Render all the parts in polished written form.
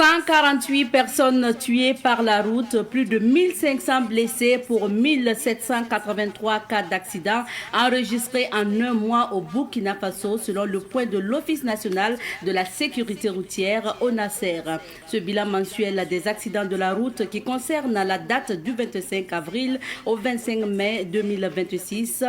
148 personnes tuées par la route, plus de 1500 blessés pour 1783 cas d'accidents enregistrés en un mois au Burkina Faso selon le point de l'Office national de la sécurité routière ONASER. Ce bilan mensuel des accidents de la route qui concerne la date du 25 avril au 25 mai 2026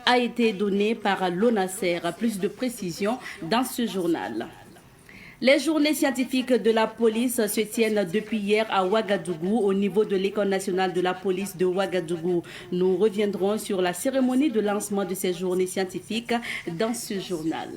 a été donné par l'ONASER. Plus de précisions dans ce journal. Les journées scientifiques de la police se tiennent depuis hier à Ouagadougou au niveau de l'École nationale de la police de Ouagadougou. Nous reviendrons sur la cérémonie de lancement de ces journées scientifiques dans ce journal.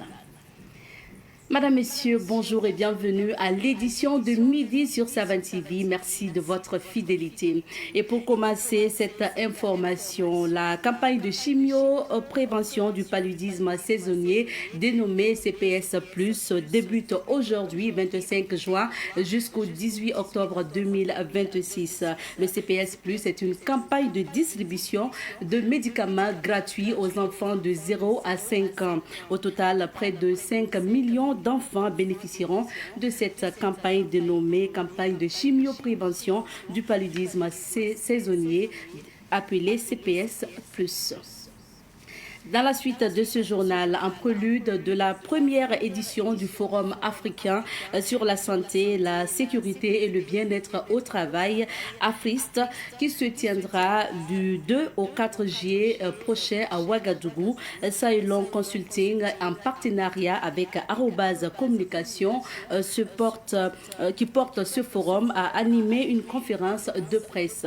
Madame, Messieurs, bonjour et bienvenue à l'édition de midi sur Savan TV. Merci de votre fidélité. Et pour commencer cette information, la campagne de chimio-prévention du paludisme saisonnier dénommée CPS+, débute aujourd'hui, 25 juin, jusqu'au 18 octobre 2026. Le CPS+, est une campagne de distribution de médicaments gratuits aux enfants de 0 à 5 ans. Au total, près de 5 millions d'enfants bénéficieront de cette campagne dénommée campagne de chimio-prévention du paludisme saisonnier appelée CPS+. Dans la suite de ce journal, en prélude de la première édition du Forum africain sur la santé, la sécurité et le bien-être au travail, AFRIST, qui se tiendra du 2 au 4 juillet prochain à Ouagadougou, Sailon Consulting, en partenariat avec Arobase Communication, qui porte ce forum, a animé une conférence de presse.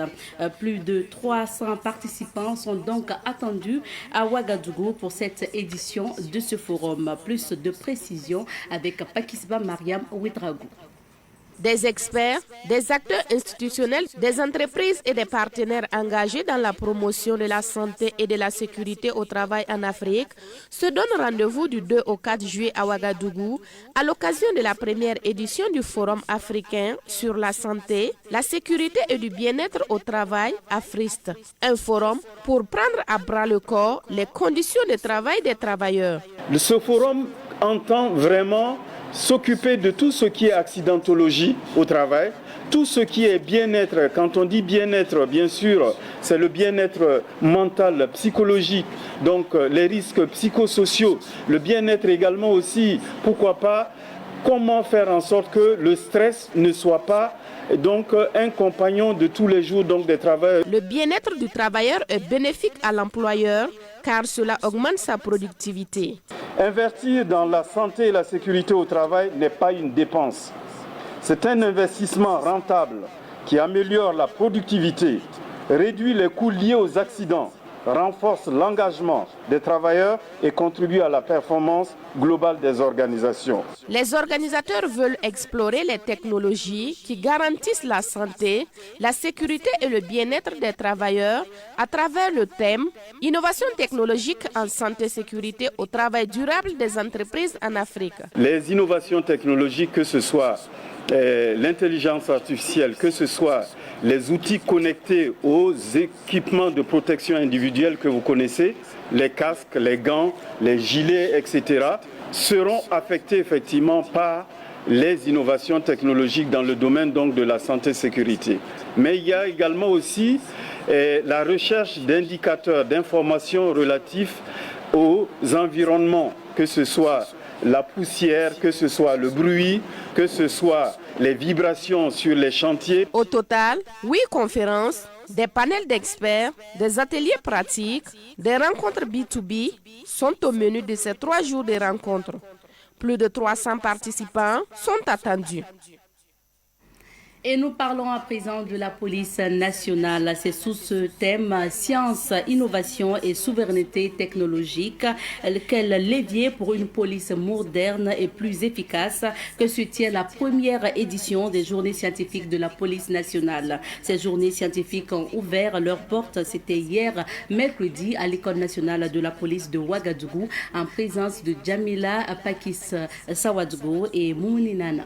Plus de 300 participants sont donc attendus à Ouagadougou pour cette édition de ce forum. Plus de précisions avec Pakisba Mariam Ouedragou. Des experts, des acteurs institutionnels, des entreprises et des partenaires engagés dans la promotion de la santé et de la sécurité au travail en Afrique se donnent rendez-vous du 2 au 4 juillet à Ouagadougou à l'occasion de la première édition du Forum africain sur la santé, la sécurité et du bien-être au travail, AFRIST. Un forum pour prendre à bras le corps les conditions de travail des travailleurs. Ce forum entend vraiment s'occuper de tout ce qui est accidentologie au travail, tout ce qui est bien-être. Quand on dit bien-être, bien sûr, c'est le bien-être mental, psychologique, donc les risques psychosociaux, le bien-être également aussi, pourquoi pas, comment faire en sorte que le stress ne soit pas donc un compagnon de tous les jours donc des travailleurs. Le bien-être du travailleur est bénéfique à l'employeur car cela augmente sa productivité. Investir dans la santé et la sécurité au travail n'est pas une dépense. C'est un investissement rentable qui améliore la productivité, réduit les coûts liés aux accidents, renforce l'engagement des travailleurs et contribue à la performance globale des organisations. Les organisateurs veulent explorer les technologies qui garantissent la santé, la sécurité et le bien-être des travailleurs à travers le thème « Innovation technologique en santé-sécurité au travail durable des entreprises en Afrique ». Les innovations technologiques, que ce soit l'intelligence artificielle, que ce soit les outils connectés aux équipements de protection individuelle que vous connaissez, les casques, les gants, les gilets, etc., seront affectés effectivement par les innovations technologiques dans le domaine donc de la santé-sécurité. Mais il y a également aussi la recherche d'indicateurs, d'informations relatifs aux environnements, que ce soit la poussière, que ce soit le bruit, que ce soit les vibrations sur les chantiers. Au total, 8 conférences, des panels d'experts, des ateliers pratiques, des rencontres B2B sont au menu de ces 3 jours de rencontres. Plus de 300 participants sont attendus. Et nous parlons à présent de la police nationale. C'est sous ce thème science, innovation et souveraineté technologique, quel levier pour une police moderne et plus efficace que se tient la première édition des journées scientifiques de la police nationale. Ces journées scientifiques ont ouvert leurs portes, c'était hier mercredi à l'école nationale de la police de Ouagadougou en présence de Jamila Pakis Sawadgo et Moumouni Nana.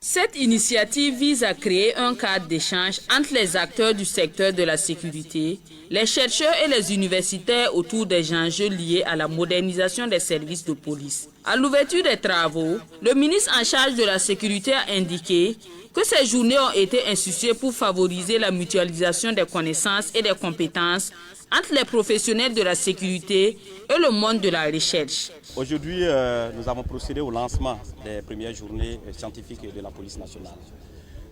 Cette initiative vise à créer un cadre d'échange entre les acteurs du secteur de la sécurité, les chercheurs et les universitaires autour des enjeux liés à la modernisation des services de police. À l'ouverture des travaux, le ministre en charge de la sécurité a indiqué que ces journées ont été instituées pour favoriser la mutualisation des connaissances et des compétences entre les professionnels de la sécurité et le monde de la recherche. Aujourd'hui, nous avons procédé au lancement des premières journées scientifiques de la police nationale.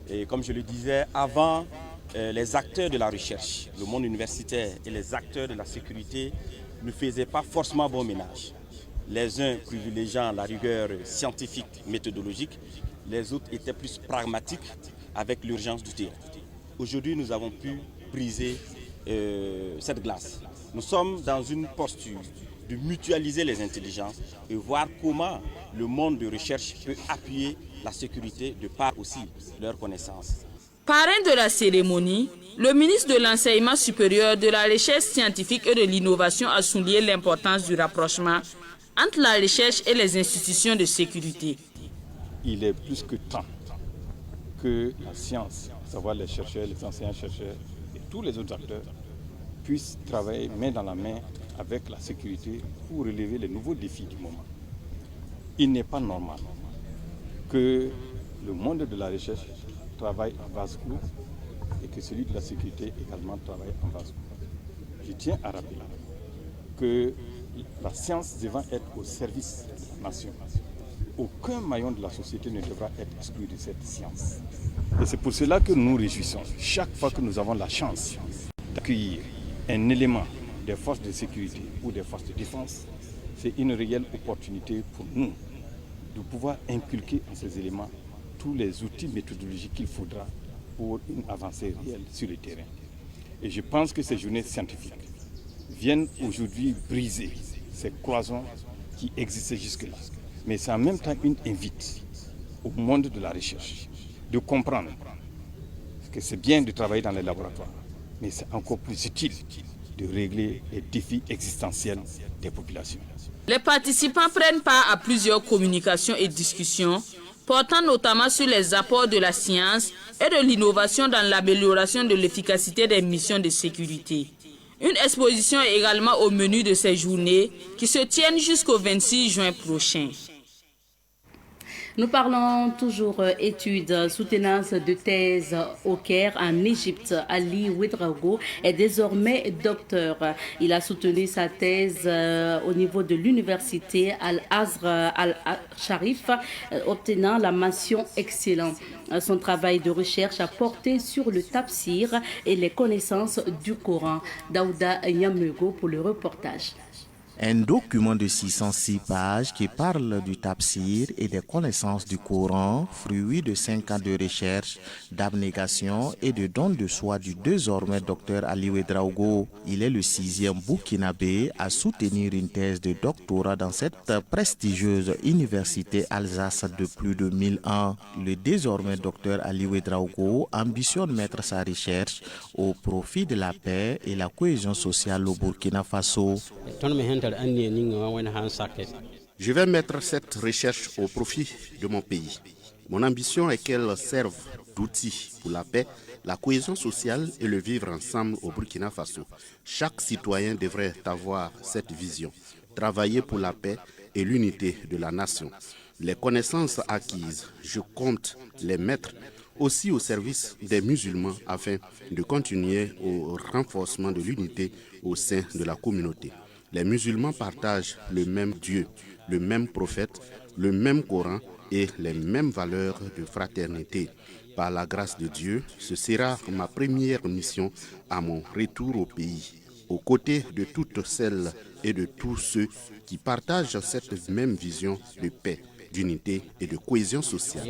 Et comme je le disais, avant, les acteurs de la recherche, le monde universitaire et les acteurs de la sécurité ne faisaient pas forcément bon ménage. Les uns privilégiant la rigueur scientifique, méthodologique, les autres étaient plus pragmatiques avec l'urgence du terrain. Aujourd'hui, nous avons pu briser cette glace. Nous sommes dans une posture de mutualiser les intelligences et voir comment le monde de recherche peut appuyer la sécurité de par aussi leurs connaissances. Parrain de la cérémonie, le ministre de l'Enseignement supérieur, de la recherche scientifique et de l'innovation a souligné l'importance du rapprochement entre la recherche et les institutions de sécurité. Il est plus que temps que la science, à savoir les chercheurs, les enseignants-chercheurs et tous les autres acteurs puissent travailler main dans la main avec la sécurité pour relever les nouveaux défis du moment. Il n'est pas normal que le monde de la recherche travaille en vase clos et que celui de la sécurité également travaille en vase clos. Je tiens à rappeler que la science devant être au service de la nation, aucun maillon de la société ne devra être exclu de cette science. Et c'est pour cela que nous nous réjouissons chaque fois que nous avons la chance d'accueillir un élément des forces de sécurité ou des forces de défense. C'est une réelle opportunité pour nous de pouvoir inculquer en ces éléments tous les outils méthodologiques qu'il faudra pour une avancée réelle sur le terrain. Et je pense que ces journées scientifiques viennent aujourd'hui briser ces cloisons qui existaient jusque-là. Mais c'est en même temps une invite au monde de la recherche de comprendre que c'est bien de travailler dans les laboratoires, mais c'est encore plus utile de régler les défis existentiels des populations. Les participants prennent part à plusieurs communications et discussions portant notamment sur les apports de la science et de l'innovation dans l'amélioration de l'efficacité des missions de sécurité. Une exposition est également au menu de ces journées qui se tiennent jusqu'au 26 juin prochain. Nous parlons toujours études, soutenance de thèse au Caire en Égypte. Ali Ouedraogo est désormais docteur. Il a soutenu sa thèse au niveau de l'université Al-Azhar Al-Sharif, obtenant la mention excellent. Son travail de recherche a porté sur le tafsir et les connaissances du Coran. Daouda Nyamego pour le reportage. Un document de 606 pages qui parle du tafsir et des connaissances du Coran, fruit de 5 ans de recherche, d'abnégation et de don de soi du désormais docteur Ali Ouedraogo. Il est le 6e Burkinabé à soutenir une thèse de doctorat dans cette prestigieuse université Alsace de plus de 1000 ans. Le désormais docteur Ali Ouedraogo ambitionne mettre sa recherche au profit de la paix et la cohésion sociale au Burkina Faso. Je vais mettre cette recherche au profit de mon pays. Mon ambition est qu'elle serve d'outil pour la paix, la cohésion sociale et le vivre ensemble au Burkina Faso. Chaque citoyen devrait avoir cette vision, travailler pour la paix et l'unité de la nation. Les connaissances acquises, je compte les mettre aussi au service des musulmans afin de continuer au renforcement de l'unité au sein de la communauté. Les musulmans partagent le même Dieu, le même prophète, le même Coran et les mêmes valeurs de fraternité. Par la grâce de Dieu, ce sera ma première mission à mon retour au pays, aux côtés de toutes celles et de tous ceux qui partagent cette même vision de paix, d'unité et de cohésion sociale.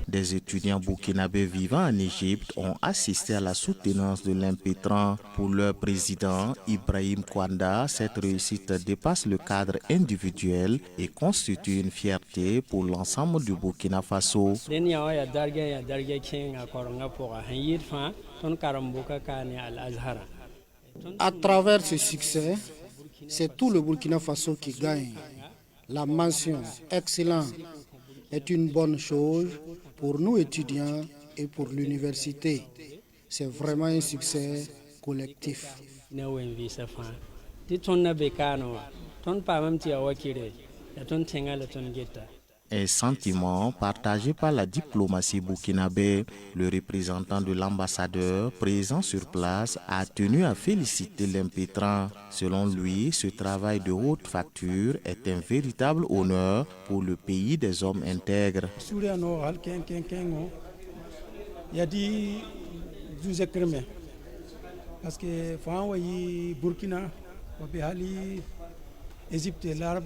Des étudiants burkinabés vivant en Égypte ont assisté à la soutenance de l'impétrant. Pour leur président, Ibrahim Kwanda, cette réussite dépasse le cadre individuel et constitue une fierté pour l'ensemble du Burkina Faso. À travers ce succès, c'est tout le Burkina Faso qui gagne. La mention excellent est une bonne chose pour nous étudiants et pour l'université. C'est vraiment un succès collectif. Un sentiment partagé par la diplomatie burkinabé. Le représentant de l'ambassadeur présent sur place a tenu à féliciter l'impétrant. Selon lui, ce travail de haute facture est un véritable honneur pour le pays des hommes intègres. Parce que Burkina, Égypte et l'Arabe.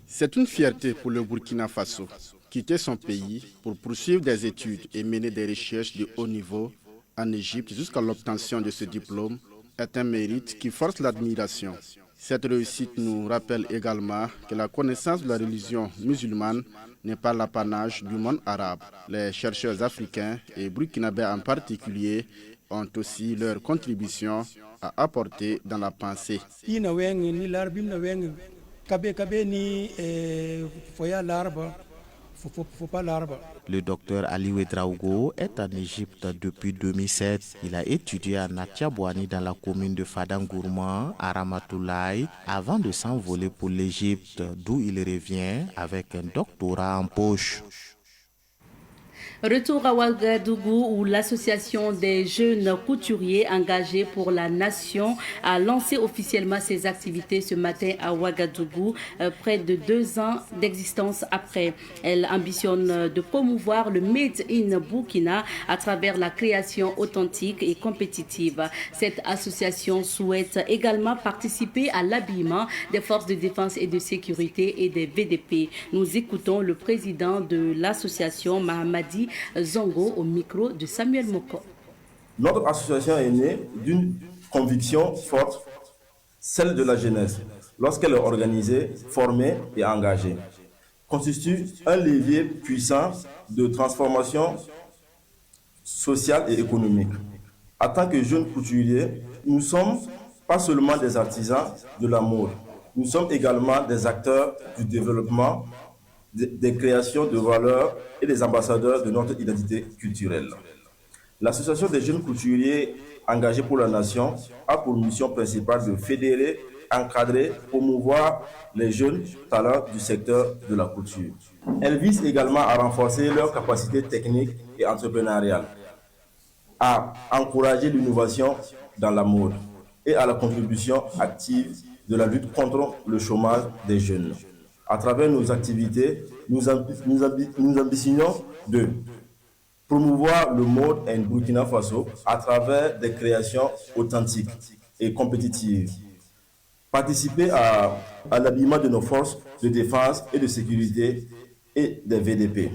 C'est une fierté pour le Burkina Faso. Quitter son pays pour poursuivre des études et mener des recherches de haut niveau en Égypte jusqu'à l'obtention de ce diplôme est un mérite qui force l'admiration. Cette réussite nous rappelle également que la connaissance de la religion musulmane n'est pas l'apanage du monde arabe. Les chercheurs africains et burkinabés en particulier ont aussi leur contribution à apporter dans la pensée. Le docteur Ali Ouedraogo est en Égypte depuis 2007. Il a étudié à Natchabouani dans la commune de Fadangourma, à Ramatoulaye, avant de s'envoler pour l'Égypte, d'où il revient avec un doctorat en poche. Retour à Ouagadougou où l'association des jeunes couturiers engagés pour la nation a lancé officiellement ses activités ce matin à Ouagadougou, près de 2 ans d'existence après. Elle ambitionne de promouvoir le Made in Burkina à travers la création authentique et compétitive. Cette association souhaite également participer à l'habillement des forces de défense et de sécurité et des VDP. Nous écoutons le président de l'association, Mahamadi Zongo, au micro de Samuel Moko. Notre association est née d'une conviction forte, celle de la jeunesse, lorsqu'elle est organisée, formée et engagée. Constitue un levier puissant de transformation sociale et économique. En tant que jeunes couturiers, nous ne sommes pas seulement des artisans de la mode, nous sommes également des acteurs du développement, des créations de valeurs et des ambassadeurs de notre identité culturelle. L'Association des jeunes couturiers engagés pour la nation a pour mission principale de fédérer, encadrer, promouvoir les jeunes talents du secteur de la couture. Elle vise également à renforcer leurs capacités techniques et entrepreneuriales, à encourager l'innovation dans la mode et à la contribution active de la lutte contre le chômage des jeunes. À travers nos activités, nous ambitionnons de promouvoir le mode en Burkina Faso à travers des créations authentiques et compétitives. Participer à l'habillement de nos forces de défense et de sécurité et des VDP.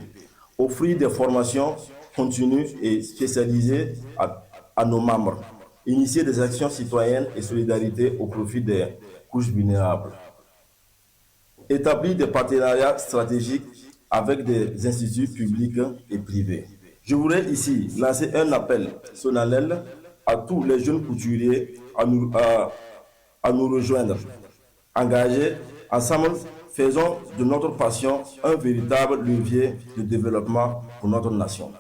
Offrir des formations continues et spécialisées à nos membres. Initier des actions citoyennes et solidarité au profit des couches vulnérables. Établir des partenariats stratégiques avec des instituts publics et privés. Je voudrais ici lancer un appel solennel à tous les jeunes couturiers à nous rejoindre. Engagés, ensemble, faisons de notre passion un véritable levier de développement pour notre nation.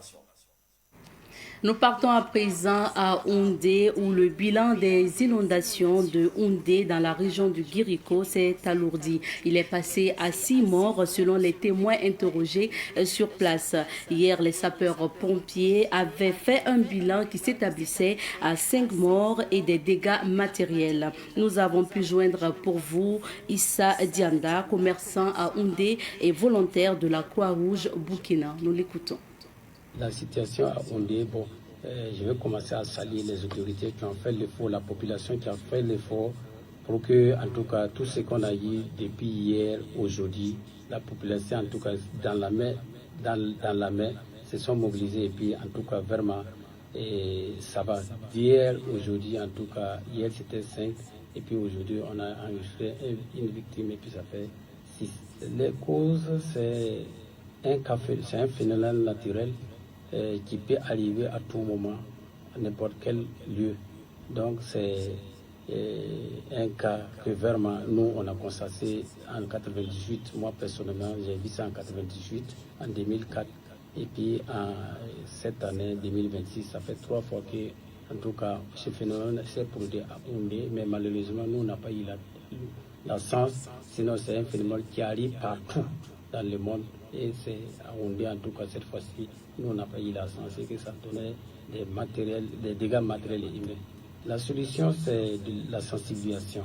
Nous partons à présent à Houndé où le bilan des inondations de Houndé dans la région du Guiriko s'est alourdi. Il est passé à 6 morts selon les témoins interrogés sur place. Hier, les sapeurs-pompiers avaient fait un bilan qui s'établissait à 5 morts et des dégâts matériels. Nous avons pu joindre pour vous Issa Dianda, commerçant à Houndé et volontaire de la Croix-Rouge Burkina. Nous l'écoutons. La situation à Houndé, je vais commencer à saluer les autorités qui ont fait l'effort, la population qui a fait l'effort pour que, en tout cas, tout ce qu'on a eu depuis hier, aujourd'hui, la population, en tout cas, dans la main, se sont mobilisés et puis, en tout cas, vraiment, ça va. D'hier, aujourd'hui, en tout cas, hier c'était 5 et puis aujourd'hui, on a enregistré une victime et puis ça fait 6. Les causes, c'est un phénomène naturel qui peut arriver à tout moment, à n'importe quel lieu. Donc c'est un cas que vraiment nous on a constaté en 98. Moi personnellement j'ai vu ça en 98, en 2004 et puis en cette année 2026, ça fait 3 fois que En tout cas, ce phénomène s'est produit à Yaoundé, mais malheureusement, nous n'avons pas eu la chance. Sinon, c'est un phénomène qui arrive partout dans le monde. Et c'est à Yaoundé, en tout cas, cette fois-ci, nous n'avons pas eu la chance et que ça donnait des dégâts matériels et humains. La solution, c'est de la sensibilisation.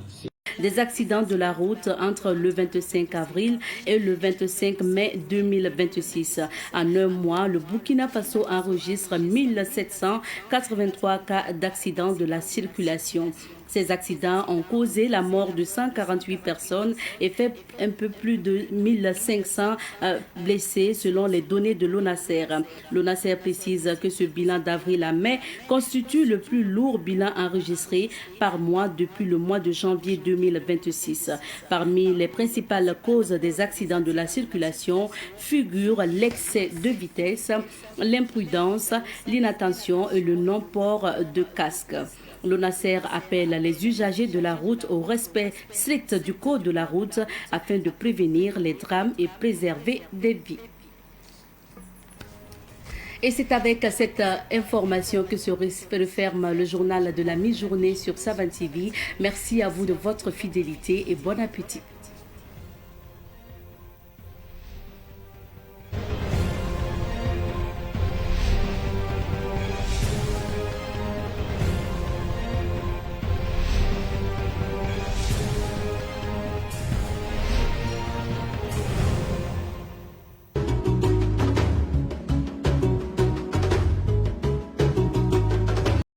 Des accidents de la route entre le 25 avril et le 25 mai 2026. En un mois, le Burkina Faso enregistre 1783 cas d'accidents de la circulation. Ces accidents ont causé la mort de 148 personnes et fait un peu plus de 1500 blessés selon les données de l'ONASER. L'ONASER précise que ce bilan d'avril à mai constitue le plus lourd bilan enregistré par mois depuis le mois de janvier 2026. Parmi les principales causes des accidents de la circulation figurent l'excès de vitesse, l'imprudence, l'inattention et le non-port de casque. L'ONASER appelle les usagers de la route au respect strict du code de la route afin de prévenir les drames et préserver des vies. Et c'est avec cette information que se referme le journal de la mi-journée sur Savane TV. Merci à vous de votre fidélité et bon appétit.